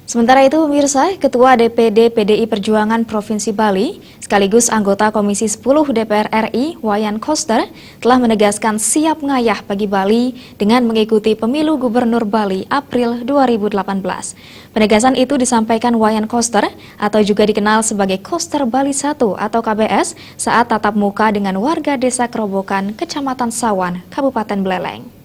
Sementara itu, pemirsa, Ketua DPD PDI Perjuangan Provinsi Bali, sekaligus anggota Komisi 10 DPR RI, Wayan Koster, telah menegaskan siap ngayah bagi Bali dengan mengikuti pemilu Gubernur Bali April 2018. Penegasan itu disampaikan Wayan Koster, atau juga dikenal sebagai Koster Bali 1 atau KBS, saat tatap muka dengan warga Desa Kerobokan, Kecamatan Sawan, Kabupaten Buleleng.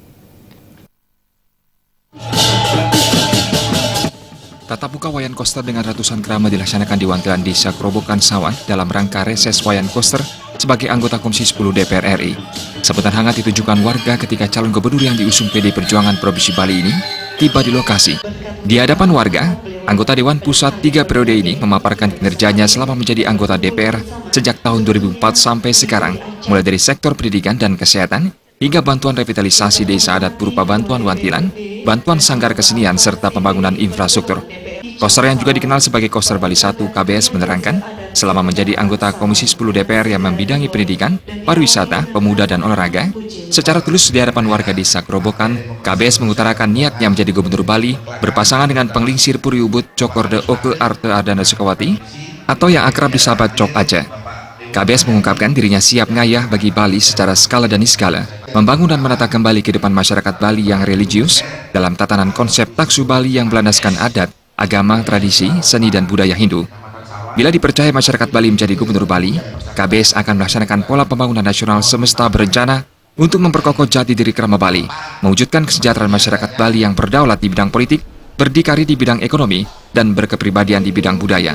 Tatap muka Wayan Koster dengan ratusan keramat dilaksanakan di Wantilan Desa Kerobokan Sawan dalam rangka reses Wayan Koster sebagai anggota Komisi 10 DPR RI. Sambutan hangat ditujukan warga ketika calon gubernur yang diusung PD Perjuangan Provinsi Bali ini tiba di lokasi. Di hadapan warga, anggota Dewan Pusat 3 periode ini memaparkan kinerjanya selama menjadi anggota DPR sejak tahun 2004 sampai sekarang, mulai dari sektor pendidikan dan kesehatan, hingga bantuan revitalisasi desa adat berupa bantuan wantilan, bantuan sanggar kesenian, serta pembangunan infrastruktur. Koster yang juga dikenal sebagai Koster Bali 1 KBS menerangkan, selama menjadi anggota Komisi 10 DPR yang membidangi pendidikan, pariwisata, pemuda, dan olahraga, secara tulus di hadapan warga Desa Kerobokan, KBS mengutarakan niatnya menjadi Gubernur Bali berpasangan dengan Penglingsir Puriubut Cokorde Oke Arte Ardana Sukawati, atau yang akrab disapa Cok Aja. KBS mengungkapkan dirinya siap ngayah bagi Bali secara skala dan niskala, membangun dan menata kembali kehidupan masyarakat Bali yang religius dalam tatanan konsep taksu Bali yang berlandaskan adat, agama, tradisi, seni, dan budaya Hindu. Bila dipercaya masyarakat Bali menjadi Gubernur Bali, KBS akan melaksanakan pola pembangunan nasional semesta berencana untuk memperkokoh jati diri kerama Bali, mewujudkan kesejahteraan masyarakat Bali yang berdaulat di bidang politik, berdikari di bidang ekonomi, dan berkepribadian di bidang budaya.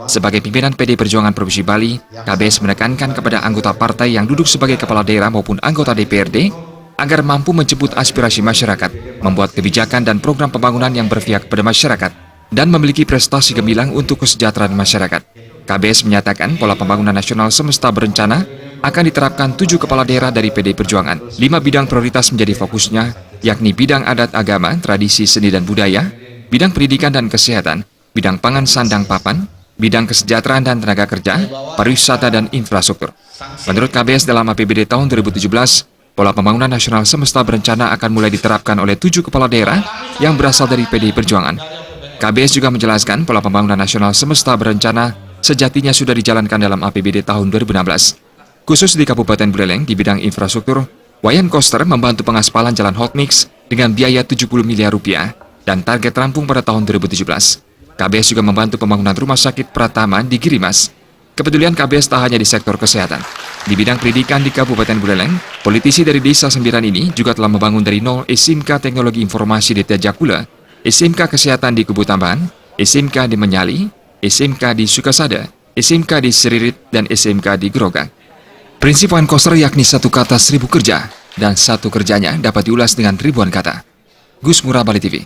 Sebagai pimpinan PD Perjuangan Provinsi Bali, KBS menekankan kepada anggota partai yang duduk sebagai kepala daerah maupun anggota DPRD agar mampu menjemput aspirasi masyarakat, membuat kebijakan dan program pembangunan yang berpihak kepada masyarakat, dan memiliki prestasi gemilang untuk kesejahteraan masyarakat. KBS menyatakan pola pembangunan nasional semesta berencana akan diterapkan 7 kepala daerah dari PD Perjuangan. 5 bidang prioritas menjadi fokusnya, yakni bidang adat agama, tradisi, seni, dan budaya, bidang pendidikan dan kesehatan, bidang pangan sandang papan, bidang kesejahteraan dan tenaga kerja, pariwisata, dan infrastruktur. Menurut KBS dalam APBD tahun 2017, pola pembangunan nasional semesta berencana akan mulai diterapkan oleh 7 kepala daerah yang berasal dari PDI Perjuangan. KBS juga menjelaskan pola pembangunan nasional semesta berencana sejatinya sudah dijalankan dalam APBD tahun 2016. Khusus di Kabupaten Buleleng di bidang infrastruktur, Wayan Koster membantu pengaspalan jalan Hotmix dengan biaya 70 miliar rupiah dan target rampung pada tahun 2017. KBS juga membantu pembangunan rumah sakit Pratama di Girimas. Kepedulian KBS tak hanya di sektor kesehatan. Di bidang pendidikan di Kabupaten Buleleng, politisi dari Desa Sembiran ini juga telah membangun dari nol SMK Teknologi Informasi di Tejakula, SMK Kesehatan di Kubu Tambahan, SMK di Menyali, SMK di Sukasada, SMK di Seririt, dan SMK di Grogak. Prinsip Wayan Koster yakni 1 kata 1000 kerja, dan 1 kerjanya dapat diulas dengan ribuan kata. Gus Murah, Bali TV.